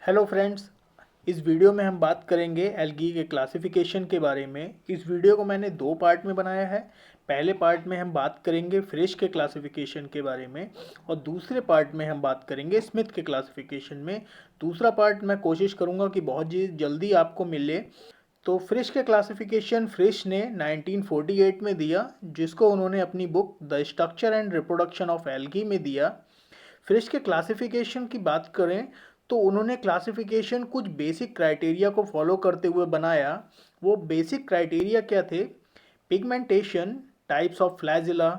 Hello friends, इस video में हम बात करेंगे एल्गी के क्लासिफिकेशन के बारे में। इस वीडियो को मैंने दो पार्ट में बनाया है। पहले पार्ट में हम बात करेंगे फिश के क्लासिफिकेशन के बारे में और दूसरे पार्ट में हम बात करेंगे स्मिथ के क्लासिफिकेशन में। दूसरा पार्ट मैं कोशिश करूंगा कि बहुत जल्दी आपको मिले। तो फिश के क्लासिफिकेशन फिश ने 1948 में दिया, जिसको उन्होंने अपनी book the structure and reproduction of algae में दिया। फिश के क्लासिफिकेशन की बात करें तो उन्होंने क्लासिफिकेशन कुछ बेसिक क्राइटेरिया को फॉलो करते हुए बनाया। वो बेसिक क्राइटेरिया क्या थे? Pigmentation, types of flagella,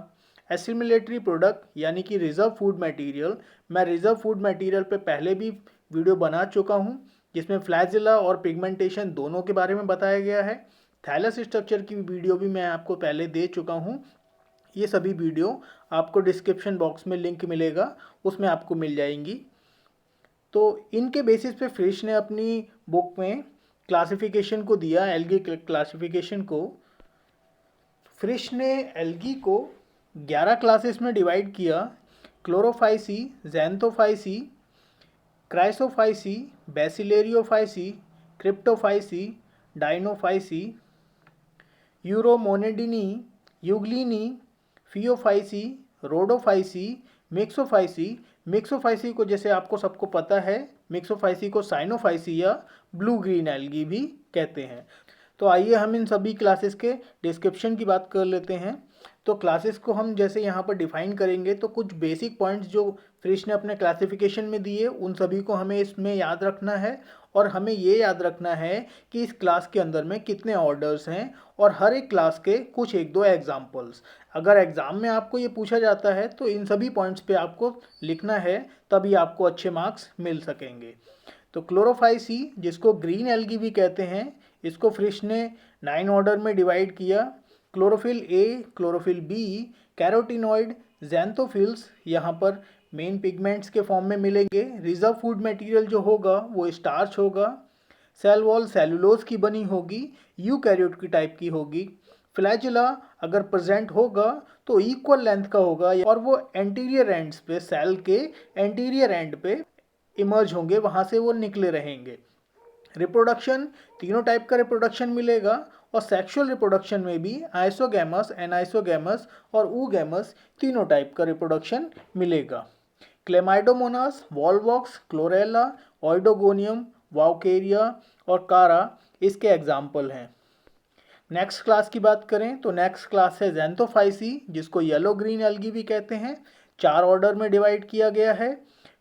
assimilatory product यानी कि रिजर्व फूड मटेरियल। मैं रिजर्व फूड मटेरियल पे पहले भी वीडियो बना चुका हूँ, जिसमें फ्लैजिला और पिगमेंटेशन दोनों के बारे में बताया गया है। थैलस स्ट्रक्चर की वीडियो भी मैं आपको पहले दे चुका हूँ। ये सभी वीडियो आपको डिस्क्रिप्शन बॉक्स में लिंक मिलेगा, उसमें आपको मिल जाएंगी। तो इनके बेसिस पे फिश ने अपनी बुक में क्लासिफिकेशन को दिया, एल्गी क्लासिफिकेशन को। फिश ने एल्गी को 11 क्लासेस में डिवाइड किया: Chlorophyceae, Xanthophyceae, Chrysophyceae, Bacillariophyceae, Cryptophyceae, Dinophyceae, Chloromonadineae, Euglenineae, Phaeophyceae, Rhodophyceae, Myxophyceae. Myxophyceae को जैसे आपको सबको पता है, मिक्सोफाइसी को साइनोफाइसी या ब्लू ग्रीन एल्गी भी कहते हैं। तो आइए हम इन सभी क्लासेस के डिस्क्रिप्शन की बात कर लेते हैं। तो क्लासेस को हम जैसे यहाँ पर डिफाइन करेंगे तो कुछ बेसिक पॉइंट्स जो फिश ने अपने क्लासिफिकेशन में दिए उन सभी को हमें इसमें याद रखना है। और हमें ये याद रखना है कि इस क्लास के अंदर में कितने ऑर्डर्स हैं और हर एक क्लास के कुछ एक दो एग्जाम्पल्स। अगर एग्ज़ाम में आपको ये पूछा जाता है तो इन सभी पॉइंट्स पे आपको लिखना है, तभी आपको अच्छे मार्क्स मिल सकेंगे। तो क्लोरोफाइसी, जिसको ग्रीन एल्गी भी कहते हैं, इसको फिश ने 9 ऑर्डर में डिवाइड किया: chlorophyll A, chlorophyll B, carotenoid, जैंथोफिल्स। यहाँ पर मेन पिगमेंट्स के फॉर्म में मिलेंगे। रिजर्व फूड मटेरियल जो होगा वो स्टार्च होगा। सेल वॉल सेलुलोज की बनी होगी, यूकैरियोट की टाइप की होगी। फ्लैजिला अगर प्रेजेंट होगा तो इक्वल लेंथ का होगा और वो एंटीरियर एंड्स पे, सेल के एंटीरियर एंड पे इमर्ज होंगे, वहाँ से वो निकले रहेंगे। रिप्रोडक्शन, तीनों टाइप का रिप्रोडक्शन मिलेगा और सेक्सुअल रिप्रोडक्शन में भी आइसोगैमस, एनाइसोगैमस और ऊगैमस तीनों टाइप का रिप्रोडक्शन मिलेगा। क्लेमाइडोमोनास, वॉलवॉक्स, क्लोरेला, ऑइडोगोनियम, वाउकेरिया और कारा इसके एग्जाम्पल हैं। नेक्स्ट क्लास की बात करें तो नेक्स्ट क्लास है जैंथोफाइसी, जिसको येलो ग्रीन एल्गी भी कहते हैं। 4 ऑर्डर में डिवाइड किया गया है।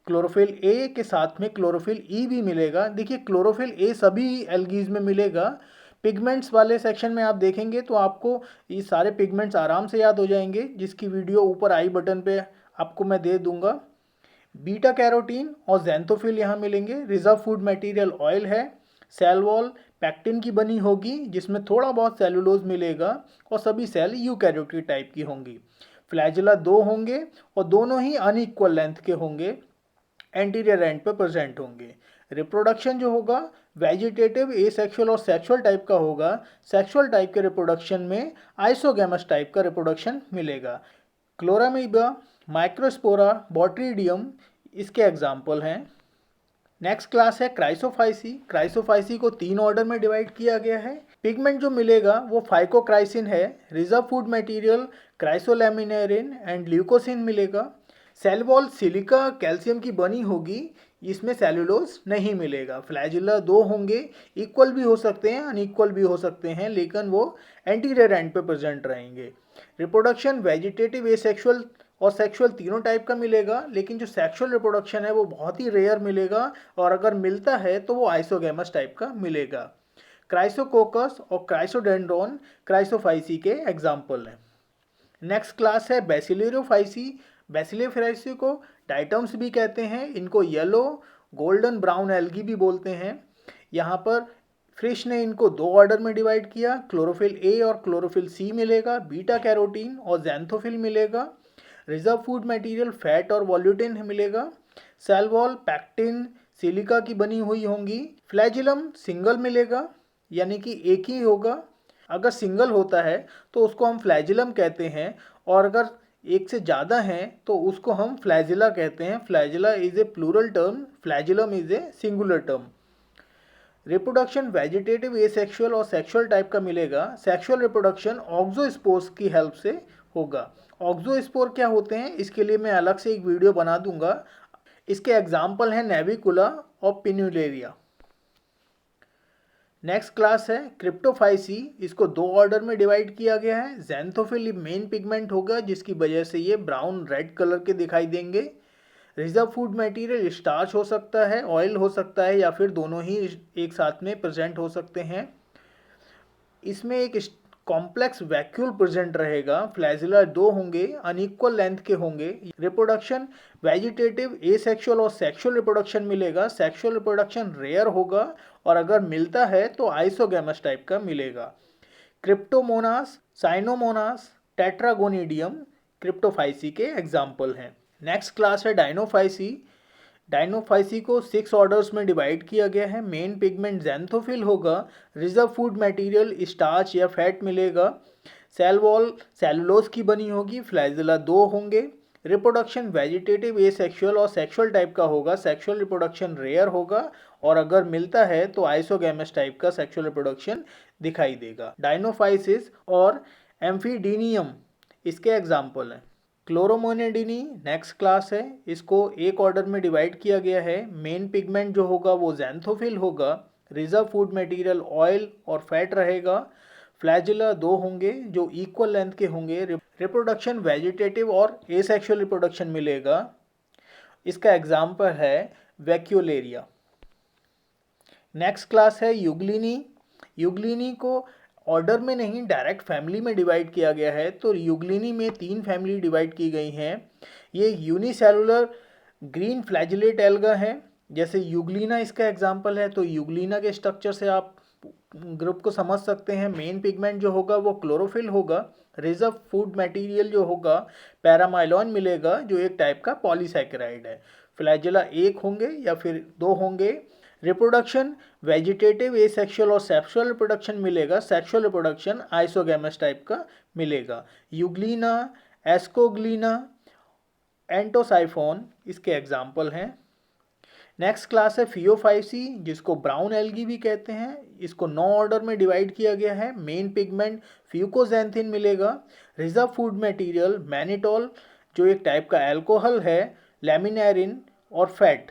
क्लोरोफिल ए के साथ में क्लोरोफिल ई भी मिलेगा। देखिए, क्लोरोफिल ए सभी एल्गीज में मिलेगा। पिगमेंट्स वाले सेक्शन में आप देखेंगे तो आपको ये सारे पिगमेंट्स आराम से याद हो जाएंगे, जिसकी वीडियो ऊपर आई बटन पे आपको मैं दे दूंगा। बीटा कैरोटीन और जैंथोफिल यहाँ मिलेंगे। रिजर्व फूड मटेरियल ऑयल है। सेल वॉल पैक्टिन की बनी होगी, जिसमें थोड़ा बहुत सेलुलोज मिलेगा और सभी सेल यूकैरियोटिक टाइप की होंगी। फ्लैजिला 2 होंगे और दोनों ही अनइक्वल लेंथ के होंगे, एंटीरियर एंड पे प्रेजेंट होंगे। रिप्रोडक्शन जो होगा वेजिटेटिव, एसेक्सुअल और सेक्सुअल टाइप का होगा। सेक्सुअल टाइप के रिप्रोडक्शन में आइसोगैमस टाइप का रिप्रोडक्शन मिलेगा। क्लोरामीबा, माइक्रोस्पोरा, बॉट्रीडियम इसके एग्जाम्पल हैं। नेक्स्ट क्लास है क्राइसोफाइसी। क्राइसोफाइसी को 3 ऑर्डर में डिवाइड किया गया है। पिगमेंट जो मिलेगा वो फाइकोक्राइसिन है। Reserve food material chrysolaminarin and leucosin मिलेगा। सेल वॉल सिलिका कैल्शियम की बनी होगी, इसमें सेलुलोज नहीं मिलेगा। फ्लैजिला 2 होंगे, इक्वल भी हो सकते हैं, अनइक्वल भी हो सकते हैं, लेकिन वो एंटीरियर एंड पे प्रेजेंट रहेंगे। रिप्रोडक्शन वेजिटेटिव, एसेक्सुअल और सेक्सुअल तीनों टाइप का मिलेगा, लेकिन जो सेक्सुअल रिप्रोडक्शन है वो बहुत ही रेयर मिलेगा और अगर मिलता है तो वो आइसोगैमस टाइप का मिलेगा। क्राइसोकोकस और क्राइसोडेंड्रोन क्राइसोफाइसी के एग्जाम्पल हैं। नेक्स्ट क्लास है बेसिलेरियोफाइसी। बेसिलेरियोफाइसी को डाइटम्स भी कहते हैं। इनको येलो, गोल्डन ब्राउन एल्गी भी बोलते हैं। यहाँ पर फिश ने इनको 2 ऑर्डर में डिवाइड किया। क्लोरोफिल ए और क्लोरोफिल सी मिलेगा। बीटा कैरोटीन और जैंथोफिल मिलेगा। रिजर्व फूड मटेरियल फैट और वॉल्यूटिन मिलेगा। सेल वॉल पैक्टिन, सिलिका की बनी हुई होंगी। फ्लैजिलम सिंगल मिलेगा, यानी कि एक ही होगा। अगर सिंगल होता है तो उसको हम फ्लैजिलम कहते हैं, और अगर एक से ज़्यादा हैं तो उसको हम फ्लैजिला कहते हैं। Flagella is a plural term, flagellum is a singular term. Reproduction vegetative, asexual और सेक्सुअल टाइप का मिलेगा। सेक्सुअल रिप्रोडक्शन ऑक्सोस्पोर्स की हेल्प से होगा। ऑक्सोस्पोर क्या होते हैं इसके लिए मैं अलग से एक वीडियो बना दूंगा। इसके एग्जाम्पल हैं नेविकुला और पिन्यूलेरिया। नेक्स्ट क्लास है क्रिप्टोफाइसी। इसको दो ऑर्डर में डिवाइड किया गया है। ज़ैंथोफिल मेन पिगमेंट होगा जिसकी वजह से ये ब्राउन रेड कलर के दिखाई देंगे। रिजर्व फूड मटेरियल स्टार्च हो सकता है, ऑयल हो सकता है, या फिर दोनों ही एक साथ में प्रेजेंट हो सकते हैं। इसमें एक कॉम्प्लेक्स वैक्यूल प्रेजेंट रहेगा। फ्लैजिला दो होंगे, अनइक्वल लेंथ के होंगे। रिप्रोडक्शन वेजिटेटिव, एसेक्सुअल और सेक्सुअल रिप्रोडक्शन मिलेगा। सेक्सुअल रिप्रोडक्शन रेयर होगा और अगर मिलता है तो आइसोगैमस टाइप का मिलेगा। क्रिप्टोमोनास, साइनोमोनास, टेट्रागोनिडियम क्रिप्टोफाइसी के एग्जाम्पल हैं। नेक्स्ट क्लास है डायनोफाइसी। डायनोफाइसी को 6 ऑर्डर्स में डिवाइड किया गया है। मेन पिगमेंट ज़ैंथोफिल होगा। रिजर्व फूड मटेरियल स्टार्च या फैट मिलेगा। सेल वॉल सेलुलोज की बनी होगी। फ्लैजिला दो होंगे। रिप्रोडक्शन वेजिटेटिव, एसेक्सुअल और सेक्सुअल टाइप का होगा। सेक्सुअल रिप्रोडक्शन रेयर होगा और अगर मिलता है तो आइसोगैमस टाइप का सेक्सुअल रिप्रोडक्शन दिखाई देगा। डायनोफाइसिस और एम्फीडीनियम इसके एग्जाम्पल हैं। क्लोरोमोनेडिनी नेक्स्ट क्लास है। इसको एक ऑर्डर में डिवाइड किया गया है। मेन पिगमेंट जो होगा वो ज़ैंथोफिल होगा। रिजर्व फूड मटेरियल ऑयल और फैट रहेगा। फ्लैजिला दो होंगे जो इक्वल लेंथ के होंगे। रिप्रोडक्शन वेजिटेटिव और एसेक्सुअल रिप्रोडक्शन मिलेगा। इसका एग्जाम्पल है वैक्यूलेरिया। नेक्स्ट क्लास है यूग्लिनी। यूग्लिनी को ऑर्डर में नहीं डायरेक्ट फैमिली में डिवाइड किया गया है। तो यूग्लिनी में 3 फैमिली डिवाइड की गई हैं। ये यूनिसेलुलर ग्रीन फ्लैजिलेट एल्गा है। जैसे यूग्लिना इसका एग्जाम्पल है। तो यूग्लिना के स्ट्रक्चर से आप ग्रुप को समझ सकते हैं। मेन पिगमेंट जो होगा वो क्लोरोफिल होगा। रिजर्व फूड मटेरियल जो होगा पैरामाइलॉन मिलेगा जो एक टाइप का पॉलीसैकेराइड है। फ्लैजिला एक होंगे या फिर दो होंगे। रिप्रोडक्शन वेजिटेटिव, एसेक्सुअल और सेक्सुअल रिप्रोडक्शन मिलेगा। सेक्सुअल रिप्रोडक्शन आइसोगैमस टाइप का मिलेगा। यूग्लिना, एस्कोग्लिना, एंटोसाइफोन इसके एग्जाम्पल हैं। नेक्स्ट क्लास है फियोफाइसी जिसको ब्राउन एल्गी भी कहते हैं। इसको 9 ऑर्डर में डिवाइड किया गया है। मेन पिगमेंट फ्यूकोजेंथिन मिलेगा। रिजर्व फूड मटेरियल मैनिटोल जो एक टाइप का अल्कोहल है, लैमिनेरिन और फैट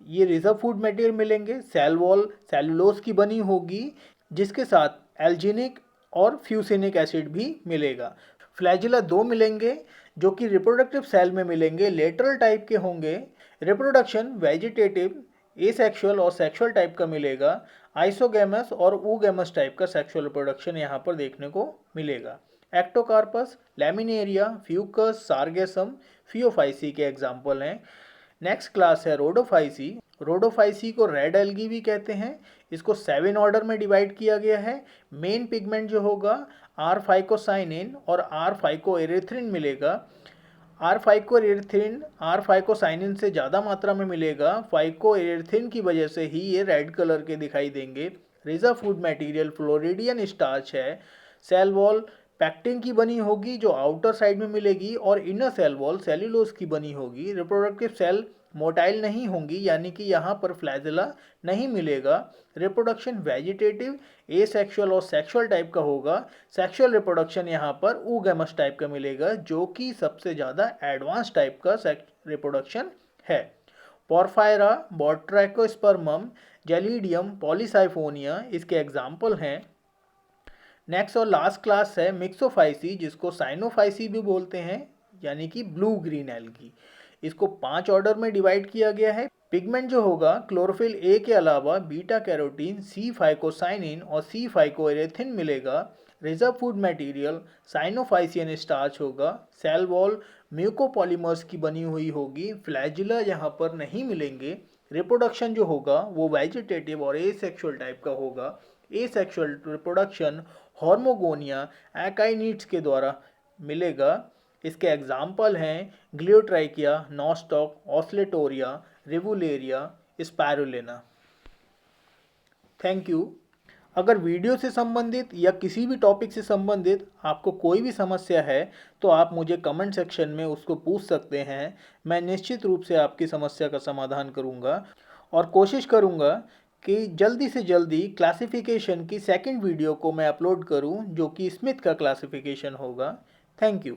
ये रिजर्व फूड मटेरियल मिलेंगे। सेल वॉल सेलुलोज की बनी होगी जिसके साथ एल्जिनिक और फ्यूसिनिक एसिड भी मिलेगा। फ्लैजिला दो मिलेंगे जो कि रिप्रोडक्टिव सेल में मिलेंगे, लेटरल टाइप के होंगे। रिप्रोडक्शन वेजिटेटिव, एसेक्सुअल और सेक्सुअल टाइप का मिलेगा। आइसोगैमस और ऊगैमस टाइप का सेक्सुअल रिप्रोडक्शन यहाँ पर देखने को मिलेगा। Ectocarpus, laminaria, Fucus, sargassum Phaeophyceae के एग्जाम्पल हैं। नेक्स्ट क्लास है रोडोफाइसी। रोडोफाइसी को रेड एल्गी भी कहते हैं। इसको 7 ऑर्डर में डिवाइड किया गया है। मेन पिगमेंट जो होगा आर फाइकोसाइनिन और आर फाइकोएरिथ्रिन मिलेगा। आर फाइकोएरिथ्रिन आर फाइकोसाइनिन से ज़्यादा मात्रा में मिलेगा। फाइकोएरिथ्रिन की वजह से ही ये रेड कलर के दिखाई देंगे। Reserve food material floridean starch है। सेल वॉल पैक्टिन की बनी होगी जो आउटर साइड में मिलेगी और इनर सेल वॉल सेल्यूलोज की बनी होगी। रिप्रोडक्टिव सेल मोटाइल नहीं होंगी यानी कि यहाँ पर फ्लैजिला नहीं मिलेगा। रिप्रोडक्शन वेजिटेटिव, एसेक्सुअल और सेक्सुअल टाइप का होगा। सेक्सुअल रिप्रोडक्शन यहाँ पर ऊगैमस टाइप का मिलेगा जो कि सबसे ज़्यादा एडवांस टाइप का रिप्रोडक्शन है। पोरफायरा, बोट्रैकोस्पर्मम, जेलिडियम, पॉलीसाइफोनिया इसके एग्जाम्पल हैं। नेक्स्ट और लास्ट क्लास है मिक्सोफाइसी जिसको साइनोफाइसी भी बोलते हैं यानी कि ब्लू ग्रीन एल्गी। इसको 5 ऑर्डर में डिवाइड किया गया है। पिगमेंट जो होगा क्लोरोफिल ए के अलावा बीटा कैरोटीन, सी फाइकोसाइनिन और सी फाइकोएरेथिन मिलेगा। Reserve food material cyanophycean starch होगा। सेल वॉल म्यूकोपॉलीमर्स की बनी हुई होगी। फ्लैजिला यहाँ पर नहीं मिलेंगे। रिप्रोडक्शन जो होगा वो वेजिटेटिव और एसेक्सुअल टाइप का होगा। एसेक्सुअल रिप्रोडक्शन हॉर्मोगोनिया एकाइनिड्स के द्वारा मिलेगा। इसके एग्जाम्पल हैं ग्लियोट्राइकिया, नॉस्टॉक, ऑस्लेटोरिया, रिवुलेरिया, स्पायरुलिना। Thank you. अगर वीडियो से संबंधित या किसी भी टॉपिक से संबंधित आपको कोई भी समस्या है तो आप मुझे कमेंट सेक्शन में उसको पूछ सकते हैं। मैं निश्चित रूप से आपकी समस्या का समाधान करूंगा और कोशिश करूंगा कि जल्दी से जल्दी क्लासिफिकेशन की सेकंड वीडियो को मैं अपलोड करूं जो कि स्मिथ का क्लासिफिकेशन होगा। Thank you.